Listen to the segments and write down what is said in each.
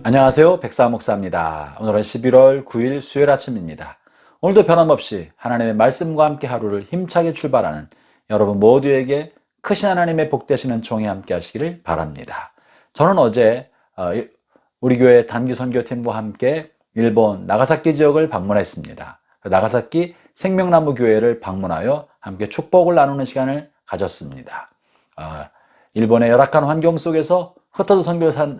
안녕하세요. 백사 목사입니다. 오늘은 11월 9일 수요일 아침입니다. 오늘도 변함없이 하나님의 말씀과 함께 하루를 힘차게 출발하는 여러분 모두에게 크신 하나님의 복 되시는 총회 함께 하시기를 바랍니다. 저는 어제 우리 교회 단기 선교팀과 함께 일본 나가사키 지역을 방문했습니다. 나가사키 생명나무 교회를 방문하여 함께 축복을 나누는 시간을 가졌습니다. 일본의 열악한 환경 속에서 흩어져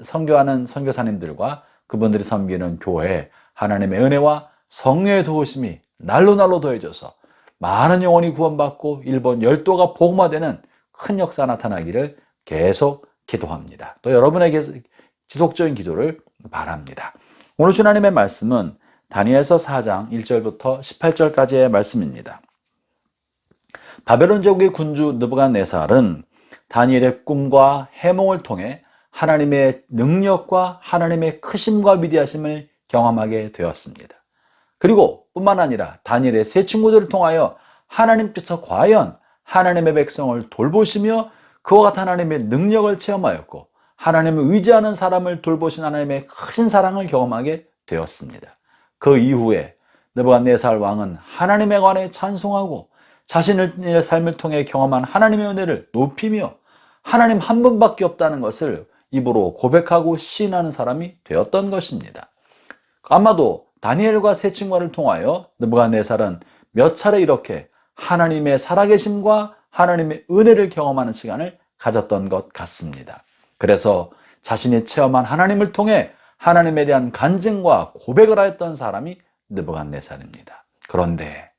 선교하는 선교사님들과 그분들이 섬기는 교회에 하나님의 은혜와 성령의 도우심이 날로 더해져서 많은 영혼이 구원받고 일본 열도가 복음화되는 큰 역사 나타나기를 계속 기도합니다. 또 여러분에게 지속적인 기도를 바랍니다. 오늘 주님의 말씀은 다니엘서 4장 1절부터 18절까지의 말씀입니다. 바벨론 제국의 군주 느부갓네살은 다니엘의 꿈과 해몽을 통해 하나님의 능력과 하나님의 크심과 위대하심을 경험하게 되었습니다. 그리고 뿐만 아니라 다니엘의 세 친구들을 통하여 하나님께서 과연 하나님의 백성을 돌보시며 그와 같은 하나님의 능력을 체험하였고 하나님을 의지하는 사람을 돌보신 하나님의 크신 사랑을 경험하게 되었습니다. 그 이후에 느부갓네살 왕은 하나님에 관해 찬송하고 자신의 삶을 통해 경험한 하나님의 은혜를 높이며 하나님 한 분밖에 없다는 것을 입으로 고백하고 시인하는 사람이 되었던 것입니다. 아마도 다니엘과 세 친구를 통하여 느부갓네살은 몇 차례 이렇게 하나님의 살아계심과 하나님의 은혜를 경험하는 시간을 가졌던 것 같습니다. 그래서 자신이 체험한 하나님을 통해 하나님에 대한 간증과 고백을 하였던 사람이 느부갓네살입니다. 그런데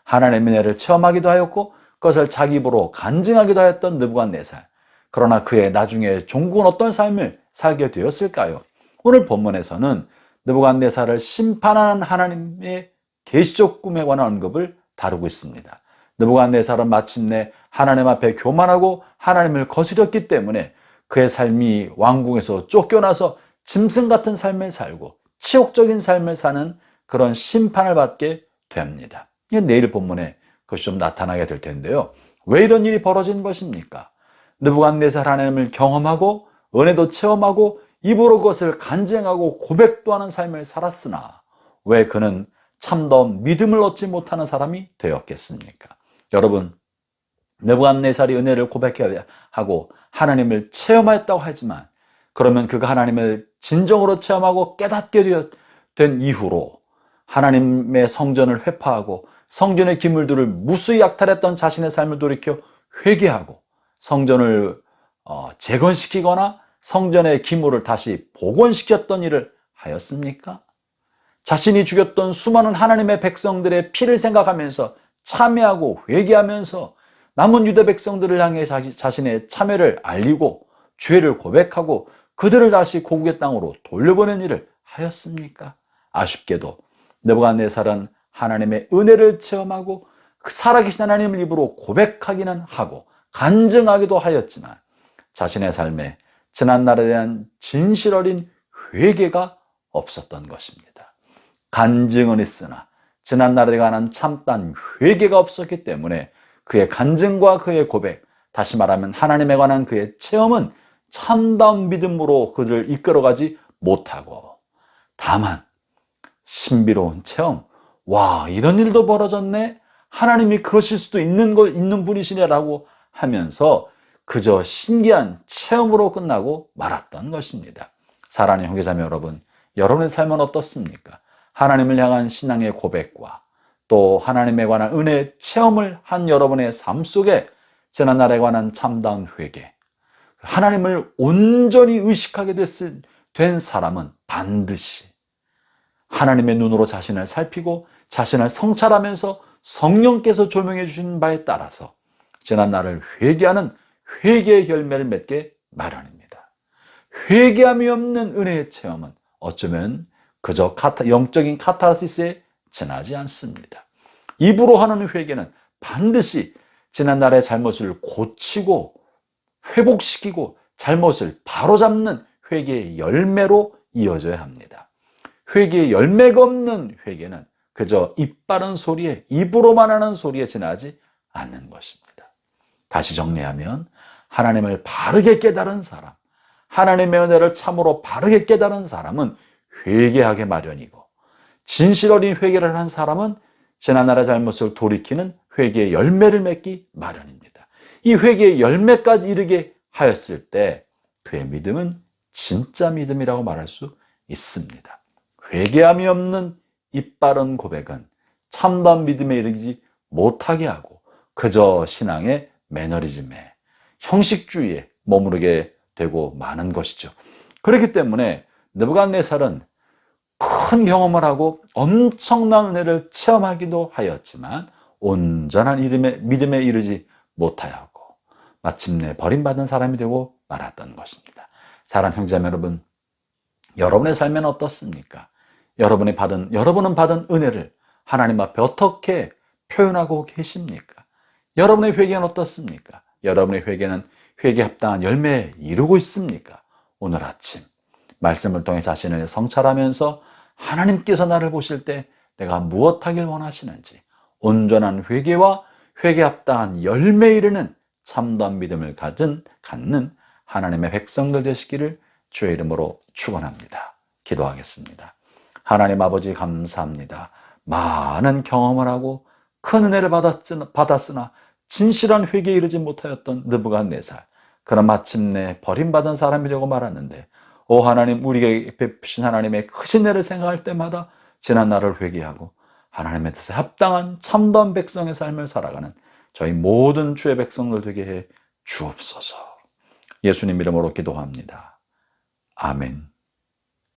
하나님의 은혜를 체험하기도 하였고 그것을 자기 입으로 간증하기도 하였던 느부갓네살. 그러나 그의 나중에 종국은 어떤 삶을 살게 되었을까요? 오늘 본문에서는 느부갓네살을 심판하는 하나님의 계시적 꿈에 관한 언급을 다루고 있습니다. 느부갓네살은 마침내 하나님 앞에 교만하고 하나님을 거스렸기 때문에 그의 삶이 왕궁에서 쫓겨나서 짐승 같은 삶을 살고 치욕적인 삶을 사는 그런 심판을 받게 됩니다. 내일 본문에 그것이 좀 나타나게 될 텐데요. 왜 이런 일이 벌어진 것입니까? 느부갓네살 하나님을 경험하고 은혜도 체험하고 입으로 그것을 간증하고 고백도 하는 삶을 살았으나 왜 그는 참다운 믿음을 얻지 못하는 사람이 되었겠습니까? 여러분, 느부갓네살이 은혜를 고백하고 하나님을 체험하였다고 하지만 그러면 그가 하나님을 진정으로 체험하고 깨닫게 된 이후로 하나님의 성전을 회파하고 성전의 기물들을 무수히 약탈했던 자신의 삶을 돌이켜 회개하고 성전을 재건시키거나 성전의 기물을 다시 복원시켰던 일을 하였습니까? 자신이 죽였던 수많은 하나님의 백성들의 피를 생각하면서 참회하고 회개하면서 남은 유대 백성들을 향해 자신의 참회를 알리고 죄를 고백하고 그들을 다시 고국의 땅으로 돌려보낸 일을 하였습니까? 아쉽게도 느부갓네살은 하나님의 은혜를 체험하고 살아계신 하나님을 입으로 고백하기는 하고 간증하기도 하였지만 자신의 삶에 지난날에 대한 진실 어린 회개가 없었던 것입니다. 간증은 있으나 지난날에 관한 참단 회개가 없었기 때문에 그의 간증과 그의 고백, 다시 말하면 하나님에 관한 그의 체험은 참다운 믿음으로 그들을 이끌어가지 못하고 다만 신비로운 체험, 와 이런 일도 벌어졌네, 하나님이 그러실 수도 있는 분이시네라고 하면서 그저 신기한 체험으로 끝나고 말았던 것입니다. 사랑하는 형제자매 여러분, 여러분의 삶은 어떻습니까? 하나님을 향한 신앙의 고백과 또 하나님에 관한 은혜의 체험을 한 여러분의 삶 속에 지난날에 관한 참다운 회개, 하나님을 온전히 의식하게 된 사람은 반드시 하나님의 눈으로 자신을 살피고 자신을 성찰하면서 성령께서 조명해 주신 바에 따라서 지난날을 회개하는 회개의 열매를 맺게 마련입니다. 회개함이 없는 은혜의 체험은 어쩌면 그저 영적인 카타르시스에 지나지 않습니다. 입으로 하는 회개는 반드시 지난날의 잘못을 고치고 회복시키고 잘못을 바로잡는 회개의 열매로 이어져야 합니다. 회개의 열매가 없는 회개는 그저 입 바른 소리에, 입으로만 하는 소리에 지나지 않는 것입니다. 다시 정리하면 하나님을 바르게 깨달은 사람, 하나님의 은혜를 참으로 바르게 깨달은 사람은 회개하게 마련이고, 진실 어린 회개를 한 사람은 지난날의 잘못을 돌이키는 회개의 열매를 맺기 마련입니다. 이 회개의 열매까지 이르게 하였을 때 그의 믿음은 진짜 믿음이라고 말할 수 있습니다. 회개함이 없는 입바른 고백은 참담 믿음에 이르지 못하게 하고 그저 신앙의 매너리즘에, 형식주의에 머무르게 되고 마는 것이죠. 그렇기 때문에 느부갓네살은 큰 경험을 하고 엄청난 은혜를 체험하기도 하였지만 온전한 믿음에 이르지 못하였고 마침내 버림받은 사람이 되고 말았던 것입니다. 사랑하는 형제자매 여러분, 여러분의 삶은 어떻습니까? 여러분은 받은 은혜를 하나님 앞에 어떻게 표현하고 계십니까? 여러분의 회개는 어떻습니까? 여러분의 회개는 회개에 합당한 열매에 이루고 있습니까? 오늘 아침 말씀을 통해 자신을 성찰하면서 하나님께서 나를 보실 때 내가 무엇하길 원하시는지 온전한 회개와 회개에 합당한 열매에 이르는 참다운 믿음을 갖는 하나님의 백성들 되시기를 주의 이름으로 축원합니다. 기도하겠습니다. 하나님 아버지 감사합니다. 많은 경험을 하고 큰 은혜를 받았으나 진실한 회개에 이르지 못하였던 느부갓네살, 그런 마침내 버림받은 사람이 되고 말았는데, 오 하나님, 우리에게 베푸신 하나님의 크신 은혜를 생각할 때마다 지난 날을 회개하고 하나님의 뜻에 합당한 참다운 백성의 삶을 살아가는 저희 모든 주의 백성들 되게 해 주옵소서. 예수님 이름으로 기도합니다. 아멘.